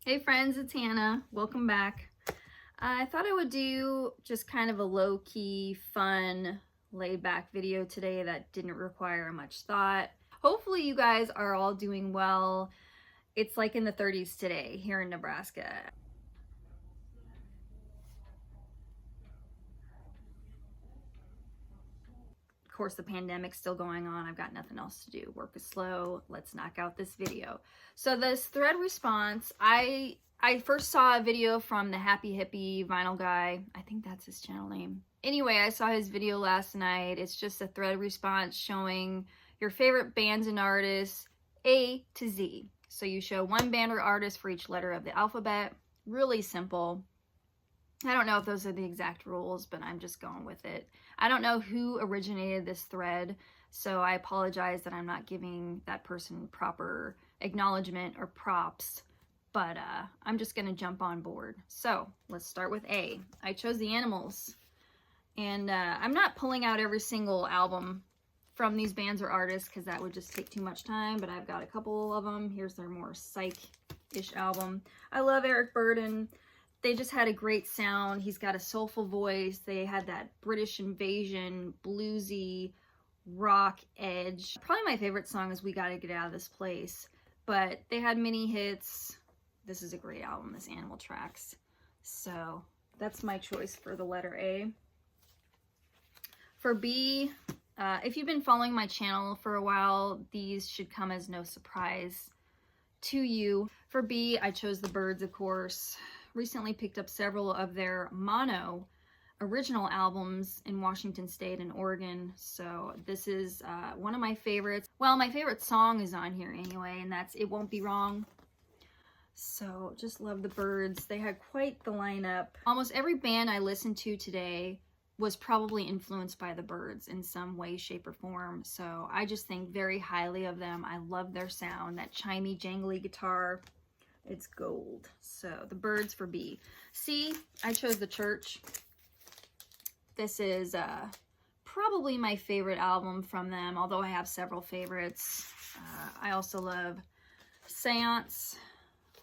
Hey friends, it's Hannah. Welcome back. I thought I would do just kind of a low-key, fun, laid-back video today that didn't require much thought. Hopefully you guys are all doing well. It's like in the 30s today here in Nebraska. Of course, the pandemic's still going on. I've got nothing else to do. Work is slow. Let's knock out this video. So this thread response, I first saw a video from the Happy Hippie Vinyl Guy. I think that's his channel name. Anyway, I saw his video last night. It's just a thread response showing your favorite bands and artists A to Z. So you show one band or artist for each letter of the alphabet. Really simple. I don't know if those are the exact rules, but I'm just going with it. I don't know who originated this thread, so I apologize that I'm not giving that person proper acknowledgement or props, but I'm just gonna jump on board. So let's start with A. I chose the Animals, and I'm not pulling out every single album from these bands or artists because that would just take too much time, but I've got a couple of them. Here's their more psych-ish album. I love Eric Burdon. They just had a great sound. He's got a soulful voice. They had that British invasion, bluesy, rock edge. Probably my favorite song is We Gotta Get Out of This Place. But they had many hits. This is a great album, this Animal Tracks. So that's my choice for the letter A. For B, if you've been following my channel for a while, these should come as no surprise to you. For B, I chose the Byrds, of course. Recently picked up several of their mono original albums in Washington State and Oregon, so this is one of my favorites. Well, my favorite song is on here anyway, and that's It Won't Be Wrong. So just love the Byrds. They had quite the lineup. Almost every band I listened to today was probably influenced by the Byrds in some way, shape, or form, so I just think very highly of them. I love their sound, that chimey, jangly guitar. It's gold. So the Byrds for B. C, I chose The Church. This is probably my favorite album from them, although I have several favorites. I also love Seance.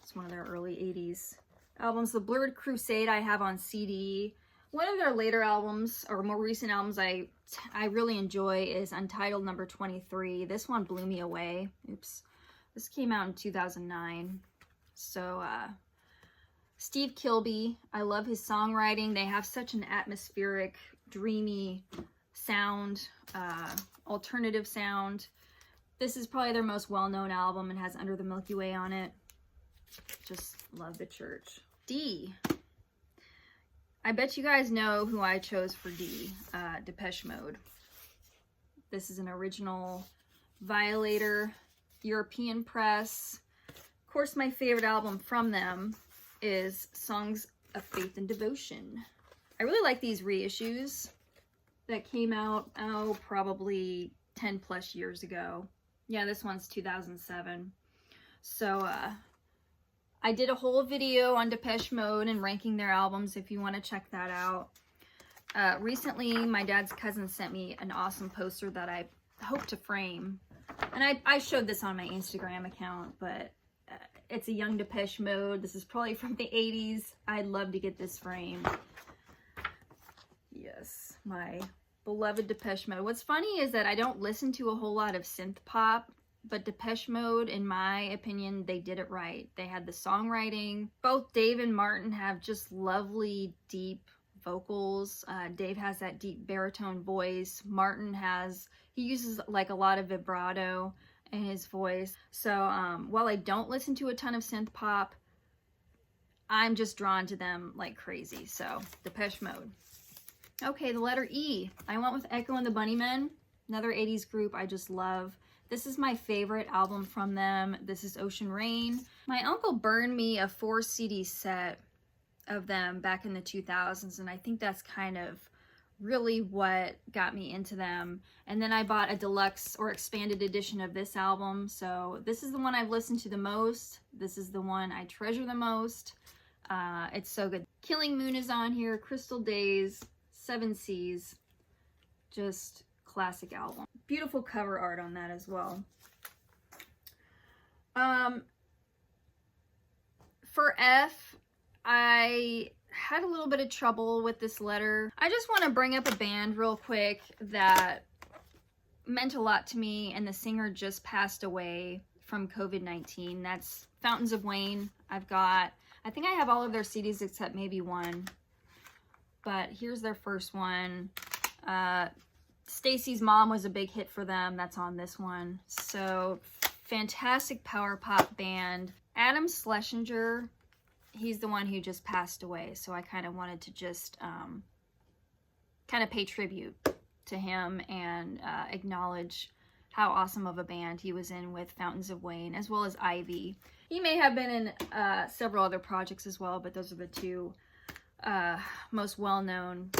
It's one of their early 80s albums. The Blurred Crusade I have on CD. One of their later albums, or more recent albums I really enjoy is Untitled number 23. This one blew me away. Oops. This came out in 2009. So, Steve Kilbey, I love his songwriting. They have such an atmospheric, dreamy sound, alternative sound. This is probably their most well-known album and has Under the Milky Way on it. Just love The Church. D. I bet you guys know who I chose for D, Depeche Mode. This is an original Violator, European press. Of course, my favorite album from them is Songs of Faith and Devotion. I really like these reissues that came out, probably 10 plus years ago. Yeah, this one's 2007. So, I did a whole video on Depeche Mode and ranking their albums if you want to check that out. Recently, my dad's cousin sent me an awesome poster that I hope to frame. And I showed this on my Instagram account, but it's a young Depeche Mode. This is probably from the 80s. I'd love to get this framed. Yes, my beloved Depeche Mode. What's funny is that I don't listen to a whole lot of synth pop, but Depeche Mode, in my opinion, they did it right. They had the songwriting. Both Dave and Martin have just lovely, deep vocals. Dave has that deep baritone voice. Martin he uses like a lot of vibrato in his voice. So while I don't listen to a ton of synth pop, I'm just drawn to them like crazy. So Depeche Mode. Okay, the letter E. I went with Echo and the Bunnymen, another 80s group I just love. This is my favorite album from them. This is Ocean Rain. My uncle burned me a 4 CD set of them back in the 2000s, and I think that's kind of really what got me into them. And then I bought a deluxe or expanded edition of this album. So this is the one I've listened to the most. This is the one I treasure the most. It's so good. Killing Moon is on here. Crystal Days, Seven Seas. Just classic album. Beautiful cover art on that as well. For F, I had a little bit of trouble with this letter. I just want to bring up a band real quick that meant a lot to me, and the singer just passed away from COVID-19. That's Fountains of Wayne. I think I have all of their CDs except maybe one. But here's their first one. Stacy's Mom was a big hit for them. That's on this one. So, fantastic power pop band. Adam Schlesinger, he's the one who just passed away. So I kind of wanted to just kind of pay tribute to him and acknowledge how awesome of a band he was in with Fountains of Wayne, as well as Ivy. He may have been in several other projects as well, but those are the two most well-known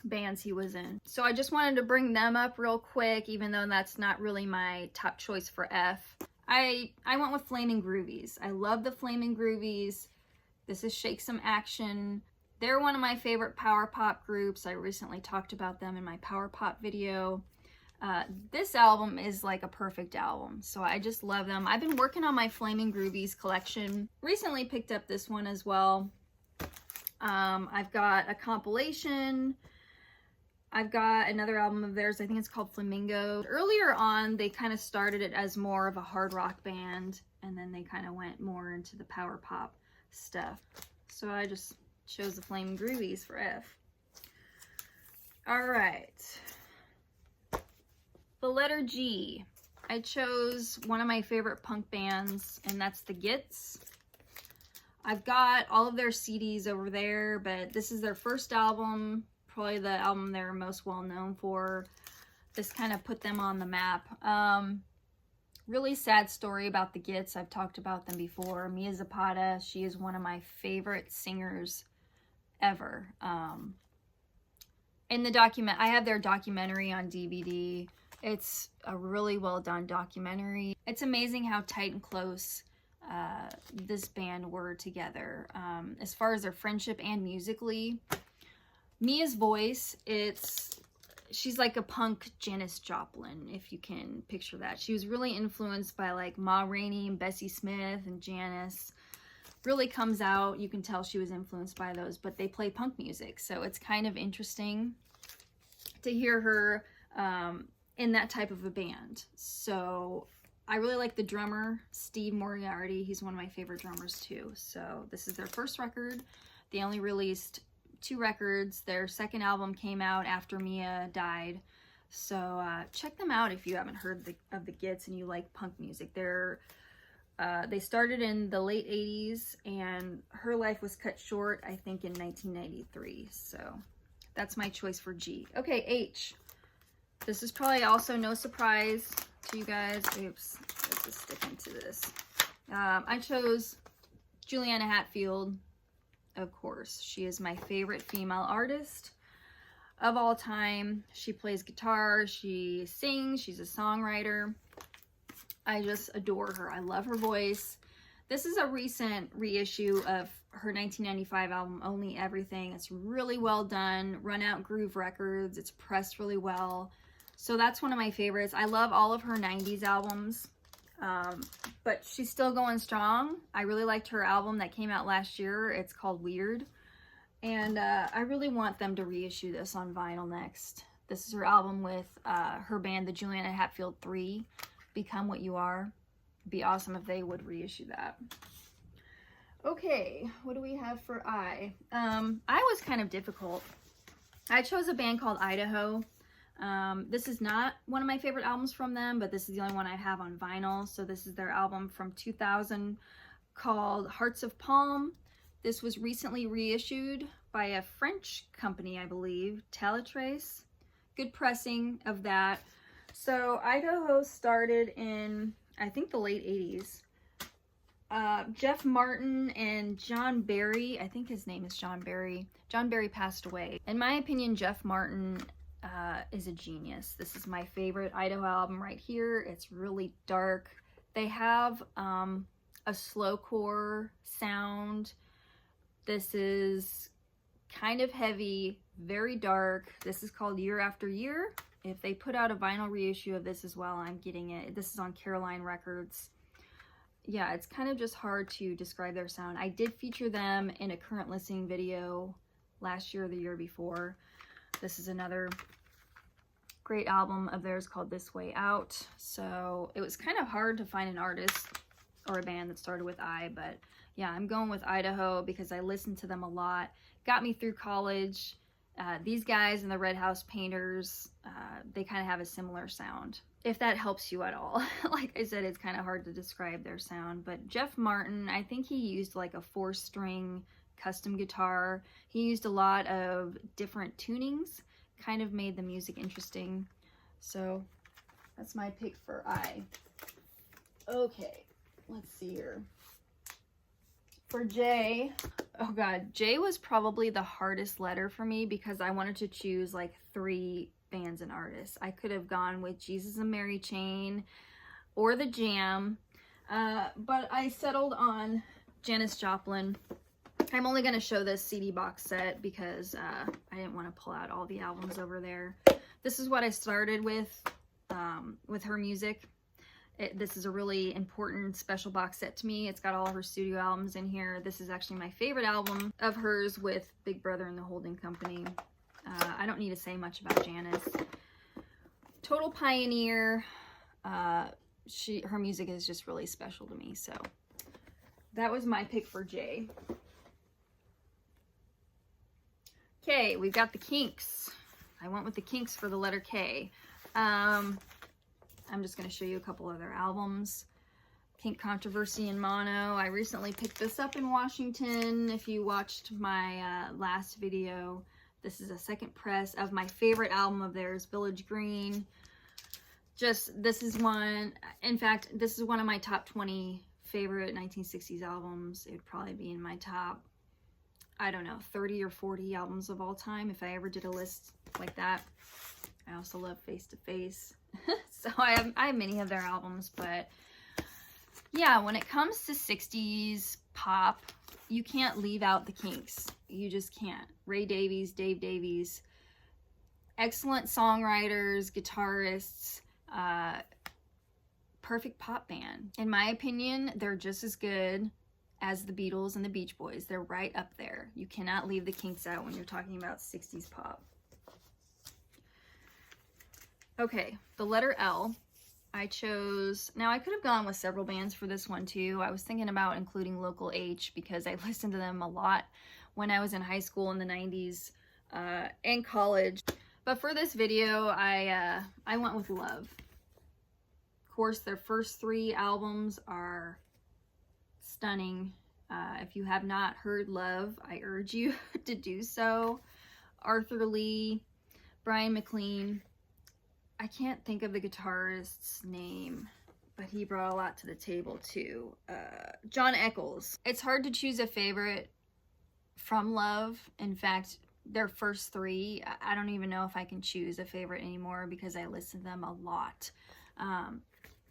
bands he was in. So I just wanted to bring them up real quick, even though that's not really my top choice for F. I went with Flamin Groovies. I love the Flamin Groovies. This is Shake Some Action. They're one of my favorite power pop groups. I recently talked about them in my power pop video. This album is like a perfect album, so I just love them. I've been working on my Flamin Groovies collection. Recently picked up this one as well. I've got a compilation. I've got another album of theirs. I think it's called Flamingo. Earlier on, they kind of started it as more of a hard rock band, and then they kind of went more into the power pop stuff. So I just chose the Flamin Groovies for F. All right. The letter G. I chose one of my favorite punk bands, and that's the Gits. I've got all of their CDs over there, but this is their first album, probably the album they're most well known for. This kind of put them on the map. Really sad story about the Gits. I've talked about them before. Mia Zapata, she is one of my favorite singers ever. In the document, I have their documentary on DVD. It's a really well done documentary. It's amazing how tight and close this band were together, as far as their friendship and musically. Mia's voice, she's like a punk Janis Joplin, if you can picture that. She was really influenced by like Ma Rainey and Bessie Smith and Janis. Really comes out, you can tell she was influenced by those, but they play punk music, so it's kind of interesting to hear her in that type of a band. So I really like the drummer, Steve Moriarty. He's one of my favorite drummers too. So this is their first record. They only released 2 records. Their second album came out after Mia died. So check them out if you haven't heard of the Gits and you like punk music. They started in the late 80s, and her life was cut short, I think, in 1993. So that's my choice for G. Okay, H. This is probably also no surprise to you guys. Oops, this is sticking to this. I chose Juliana Hatfield, of course. She is my favorite female artist of all time. She plays guitar, she sings, she's a songwriter. I just adore her. I love her voice. This is a recent reissue of her 1995 album, Only Everything. It's really well done. Run Out Groove Records. It's pressed really well. So that's one of my favorites. I love all of her 90s albums, but she's still going strong. I really liked her album that came out last year. It's called Weird. And I really want them to reissue this on vinyl next. This is her album with her band, the Juliana Hatfield 3, Become What You Are. It'd be awesome if they would reissue that. Okay, what do we have for I? I was kind of difficult. I chose a band called Idaho. This is not one of my favorite albums from them, but this is the only one I have on vinyl. So this is their album from 2000 called Hearts of Palm. This was recently reissued by a French company, I believe, Teletrace. Good pressing of that. So Idaho started in, I think, the late 80s. Jeff Martin and John Barry, I think his name is John Barry. John Barry passed away. In my opinion, Jeff Martin is a genius. This is my favorite Idaho album right here. It's really dark. They have a slowcore sound. This is kind of heavy, very dark. This is called Year After Year. If they put out a vinyl reissue of this as well, I'm getting it. This is on Caroline Records. yeah, it's kind of just hard to describe their sound. I did feature them in a current listening video last year or the year before. This is another great album of theirs called This Way Out. So it was kind of hard to find an artist or a band that started with I, but yeah, I'm going with Idaho because I listened to them a lot. Got me through college. These guys and the Red House Painters, they kind of have a similar sound, if that helps you at all. Like I said, it's kind of hard to describe their sound, but Jeff Martin, I think he used like a 4-string custom guitar. He used a lot of different tunings, kind of made the music interesting. So that's my pick for I. Okay, let's see here. For J, oh god, J was probably the hardest letter for me because I wanted to choose like 3 bands and artists. I could have gone with Jesus and Mary Chain or The Jam, but I settled on Janis Joplin. I'm only going to show this CD box set because I didn't want to pull out all the albums over there. This is what I started with her music. This is a really important special box set to me. It's got all her studio albums in here. This is actually my favorite album of hers with Big Brother and the Holding Company. I don't need to say much about Janis. Total pioneer. Her music is just really special to me. So that was my pick for J. Okay, we've got the Kinks. I went with the Kinks for the letter K. I'm just going to show you a couple other albums. Kink Controversy in Mono. I recently picked this up in Washington. If you watched my last video, this is a second press of my favorite album of theirs, Village Green. This is one, in fact, this is one of my top 20 favorite 1960s albums. It would probably be in my top, I don't know, 30 or 40 albums of all time if I ever did a list like that. I also love Face to Face. So I have many of their albums, but yeah, when it comes to 60s pop, you can't leave out the Kinks. You just can't. Ray Davies, Dave Davies, excellent songwriters, guitarists, perfect pop band. In my opinion, they're just as good as the Beatles and the Beach Boys. They're right up there. You cannot leave the Kinks out when you're talking about 60s pop. Okay, the letter L. I chose, now I could have gone with several bands for this one too. I was thinking about including Local H because I listened to them a lot when I was in high school in the 90s and college. But for this video, I went with Love. Of course, their first 3 albums are stunning. If you have not heard Love, I urge you to do so. Arthur Lee, Brian McLean. I can't think of the guitarist's name, but he brought a lot to the table too. John Eccles. It's hard to choose a favorite from Love. In fact, their first 3, I don't even know if I can choose a favorite anymore because I listen to them a lot.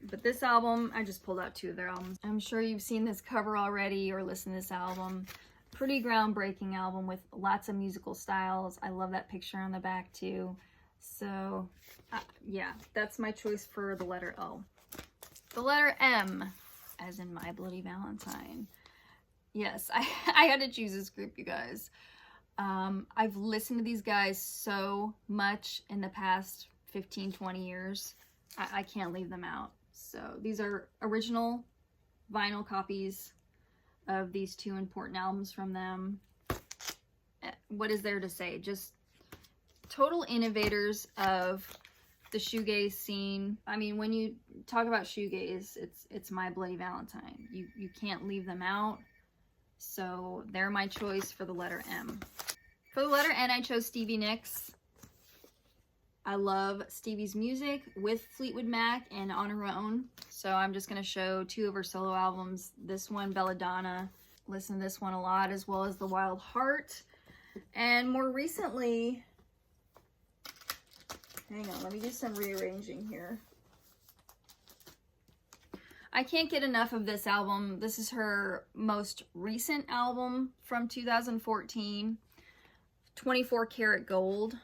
But this album, I just pulled out 2 of their albums. I'm sure you've seen this cover already or listened to this album. Pretty groundbreaking album with lots of musical styles. I love that picture on the back too. So yeah, that's my choice for the letter O. The letter M, as in My Bloody Valentine. Yes, I had to choose this group, you guys. I've listened to these guys so much in the past 15, 20 years. I can't leave them out. So these are original vinyl copies of these 2 important albums from them. What is there to say? Just total innovators of the shoegaze scene. I mean, when you talk about shoegaze, it's My Bloody Valentine. You can't leave them out. So they're my choice for the letter M. For the letter N, I chose Stevie Nicks. I love Stevie's music with Fleetwood Mac and On Her Own. So I'm just going to show 2 of her solo albums. This one, Belladonna. Listen to this one a lot, as well as The Wild Heart. And more recently, hang on, let me do some rearranging here. I can't get enough of this album. This is her most recent album from 2014, 24 Karat Gold.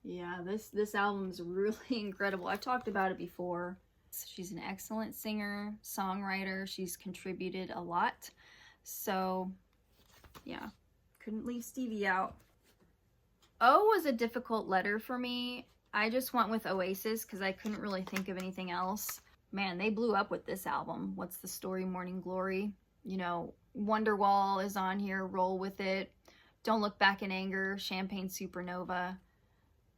Yeah, this album is really incredible. I've talked about it before. She's an excellent singer, songwriter. She's contributed a lot. So yeah, couldn't leave Stevie out. O was a difficult letter for me. I just went with Oasis because I couldn't really think of anything else. Man, they blew up with this album. What's the Story, Morning Glory? You know, Wonderwall is on here, Roll With It, Don't Look Back in Anger, Champagne Supernova.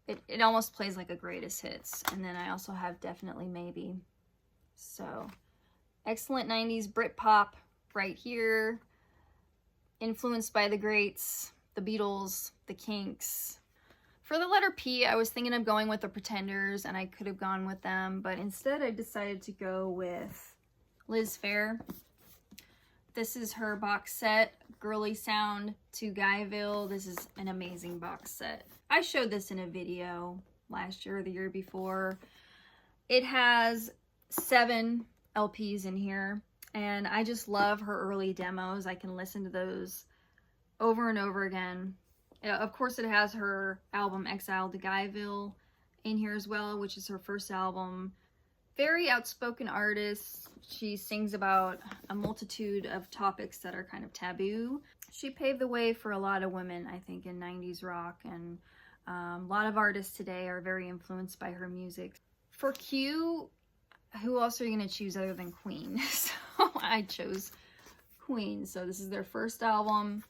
It almost plays like a greatest hits. And then I also have Definitely Maybe. So, excellent 90s Britpop right here. Influenced by the greats, the Beatles, the Kinks. For the letter P, I was thinking of going with the Pretenders, and I could have gone with them, but instead I decided to go with Liz Phair. This is her box set, Girly Sound to Guyville. This is an amazing box set. I showed this in a video last year or the year before. It has 7 LPs in here, and I just love her early demos. I can listen to those over and over again. Of course, it has her album Exile to Guyville in here as well, which is her first album. Very outspoken artist. She sings about a multitude of topics that are kind of taboo. She paved the way for a lot of women, I think, in 90s rock, and a lot of artists today are very influenced by her music. For Q, who else are you going to choose other than Queen? So I chose Queen. So this is their first album.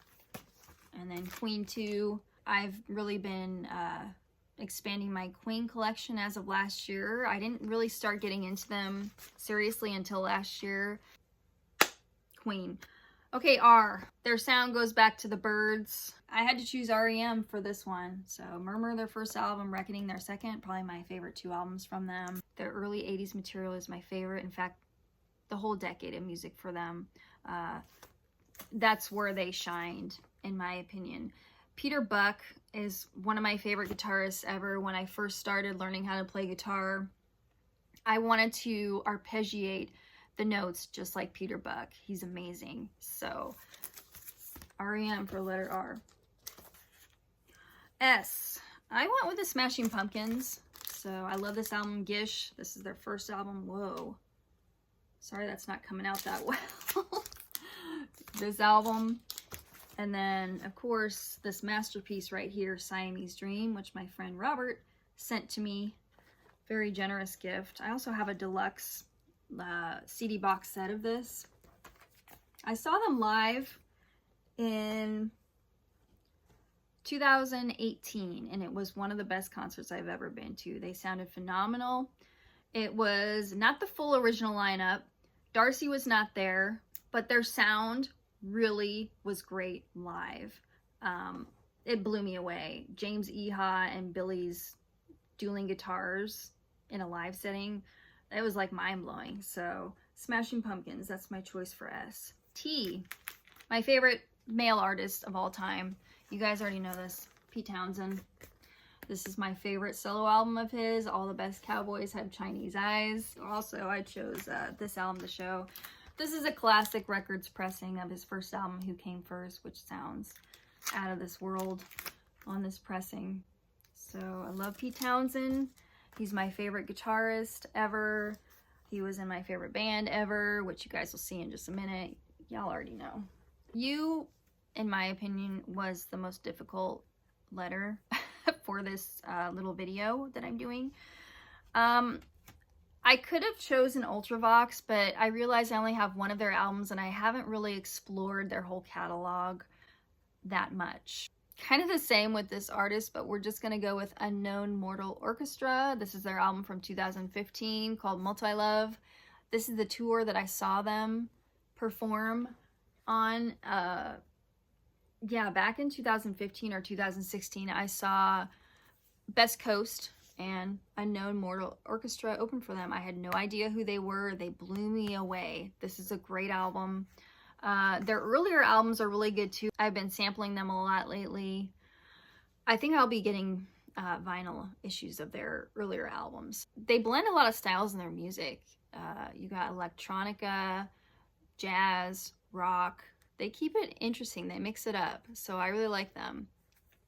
And then Queen 2. I've really been expanding my Queen collection as of last year. I didn't really start getting into them seriously until last year. Queen. Okay, R. Their sound goes back to the Byrds. I had to choose R.E.M. for this one. So Murmur, their first album, Reckoning, their second. Probably my favorite 2 albums from them. Their early 80s material is my favorite. In fact, the whole decade of music for them. That's where they shined, in my opinion. Peter Buck is one of my favorite guitarists ever. When I first started learning how to play guitar, I wanted to arpeggiate the notes just like Peter Buck. He's amazing. So, R.E.M. for letter R. S. I went with the Smashing Pumpkins. So, I love this album, Gish. This is their first album. Whoa. Sorry, that's not coming out that well. This album. And then, of course, this masterpiece right here, Siamese Dream, which my friend Robert sent to me. Very generous gift. I also have a deluxe CD box set of this. I saw them live in 2018, and it was one of the best concerts I've ever been to. They sounded phenomenal. It was not the full original lineup. Darcy was not there, but their sound really was great live. It blew me away. James Iha and Billy's dueling guitars in a live setting, it was like mind-blowing. So Smashing Pumpkins, that's my choice for S. T, my favorite male artist of all time. You guys already know this, Pete Townsend. This is my favorite solo album of his. All the Best Cowboys Have Chinese Eyes. Also, I chose this album to show. This is a classic records pressing of his first album, Who Came First, which sounds out of this world on this pressing. So I love Pete Townsend. He's my favorite guitarist ever. He was in my favorite band ever, which you guys will see in just a minute. Y'all already know. U, in my opinion, was the most difficult letter for this little video that I'm doing. I could have chosen Ultravox, but I realized I only have one of their albums and I haven't really explored their whole catalog that much. Kind of the same with this artist, but we're just going to go with Unknown Mortal Orchestra. This is their album from 2015 called Multi-Love. This is the tour that I saw them perform on. Back in 2015 or 2016, I saw Best Coast and Unknown Mortal Orchestra open for them. I had no idea who they were. They blew me away. This is a great album. Their earlier albums are really good too. I've been sampling them a lot lately. I think I'll be getting vinyl issues of their earlier albums. They blend a lot of styles in their music. You got electronica, jazz, rock. They keep it interesting. They mix it up. So I really like them.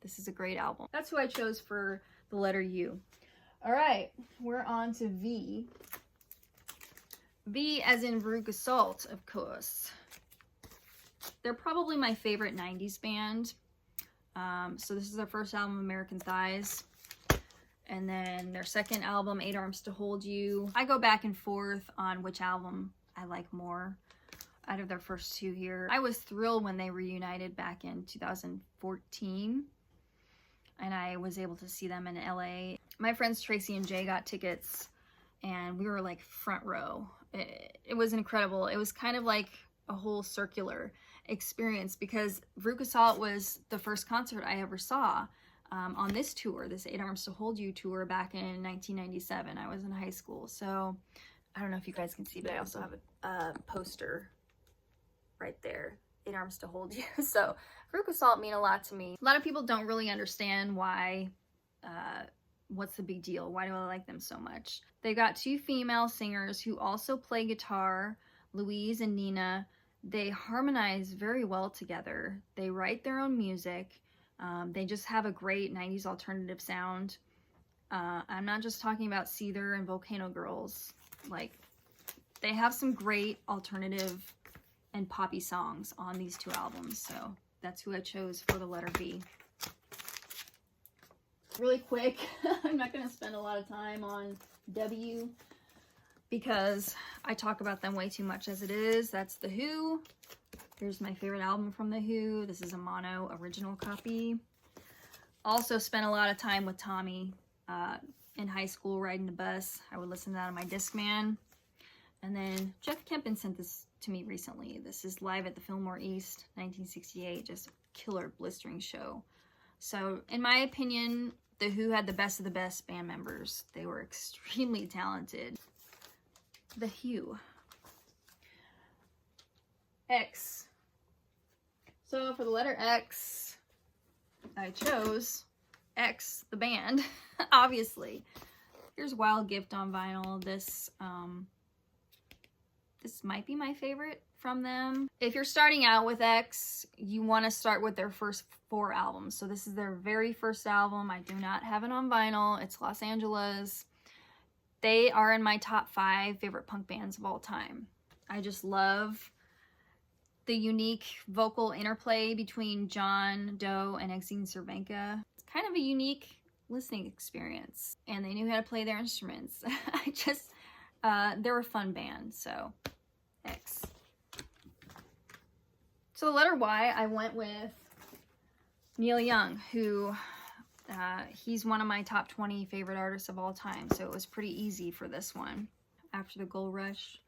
This is a great album. That's who I chose for the letter U. All right, we're on to V. V as in Veruca Salt, of course. They're probably my favorite 90s band. So this is their first album, American Thighs. And then their second album, 8 Arms to Hold You. I go back and forth on which album I like more out of their first two here. I was thrilled when they reunited back in 2014. And I was able to see them in LA. My friends Tracy and Jay got tickets and we were like front row. It was incredible. It was kind of like a whole circular experience because Veruca Salt was the first concert I ever saw on this tour, this 8 Arms to Hold You tour back in 1997. I was in high school. So I don't know if you guys can see, but I also have a poster right there, 8 Arms to Hold You. So Veruca Salt mean a lot to me. A lot of people don't really understand why, what's the big deal? Why do I like them so much? They got two female singers who also play guitar, Louise and Nina. They harmonize very well together. They write their own music. They just have a great 90s alternative sound. I'm not just talking about Seether and Volcano Girls. Like, they have some great alternative and poppy songs on these two albums. So that's who I chose for the letter B. Really quick, I'm not going to spend a lot of time on W because I talk about them way too much as it is. That's The Who. Here's my favorite album from The Who. This is a mono original copy. Also spent a lot of time with Tommy in high school riding the bus. I would listen to that on my Discman. And then Jeff Kempen sent this to me recently. This is Live at the Fillmore East, 1968. Just a killer blistering show. So in my opinion, The Who had the best of the best band members. They were extremely talented. The Who. X. So for the letter X, I chose X, the band, obviously. Here's Wild Gift on vinyl. This might be my favorite from them. If you're starting out with X, you want to start with their first 4 albums. So this is their very first album. I do not have it on vinyl. It's Los Angeles. They are in my top 5 favorite punk bands of all time. I just love the unique vocal interplay between John Doe and Exene Cervenka. It's kind of a unique listening experience. And they knew how to play their instruments. They're a fun band, so X. So the letter Y, I went with Neil Young, who he's one of my top 20 favorite artists of all time, so it was pretty easy for this one. After the Gold Rush,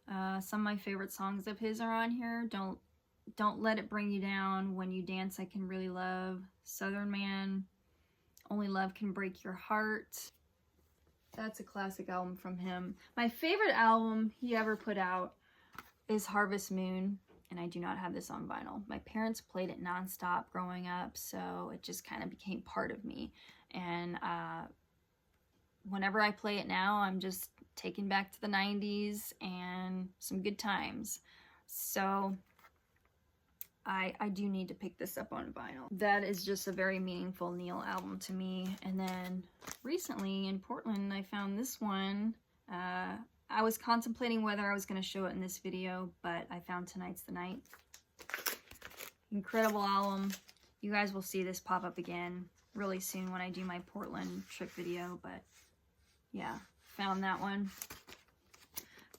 some of my favorite songs of his are on here. Don't Let It Bring You Down, When You Dance I Can Really Love, Southern Man, Only Love Can Break Your Heart. That's a classic album from him. My favorite album he ever put out is Harvest Moon, and I do not have this on vinyl. My parents played it nonstop growing up, so it just kind of became part of me. And whenever I play it now, I'm just taken back to the 90s and some good times. So I do need to pick this up on vinyl. That is just a very meaningful Neil album to me. And then recently in Portland, I found this one. I was contemplating whether I was going to show it in this video, but I found Tonight's the Night. Incredible album. You guys will see this pop up again really soon when I do my Portland trip video, but yeah, found that one.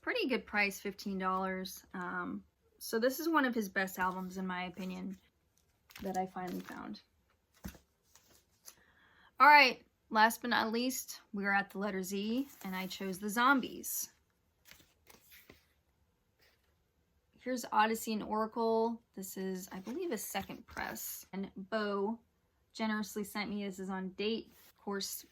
Pretty good price, $15. So this is one of his best albums, in my opinion, that I finally found. All right, last but not least, we are at the letter Z, and I chose the Zombies. Here's Odyssey and Oracle. This is, I believe, a second press. And Bo generously sent me, this is on date. Of course,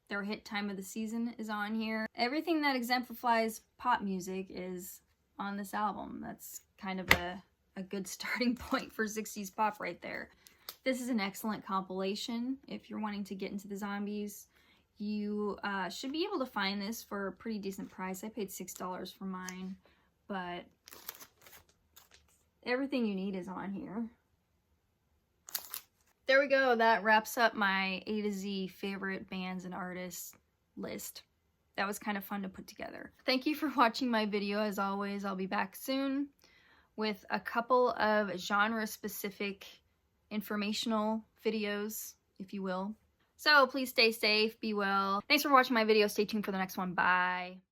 their hit Time of the Season is on here. Everything that exemplifies pop music is on this album. That's kind of a good starting point for 60s pop right there. This is an excellent compilation. If you're wanting to get into the Zombies, you should be able to find this for a pretty decent price. I paid $6 for mine, but everything you need is on here. There we go. That wraps up my A to Z favorite bands and artists list. that was kind of fun to put together. Thank you for watching my video. As always, I'll be back soon with a couple of genre-specific informational videos, if you will. So please stay safe, be well. Thanks for watching my video. Stay tuned for the next one. Bye.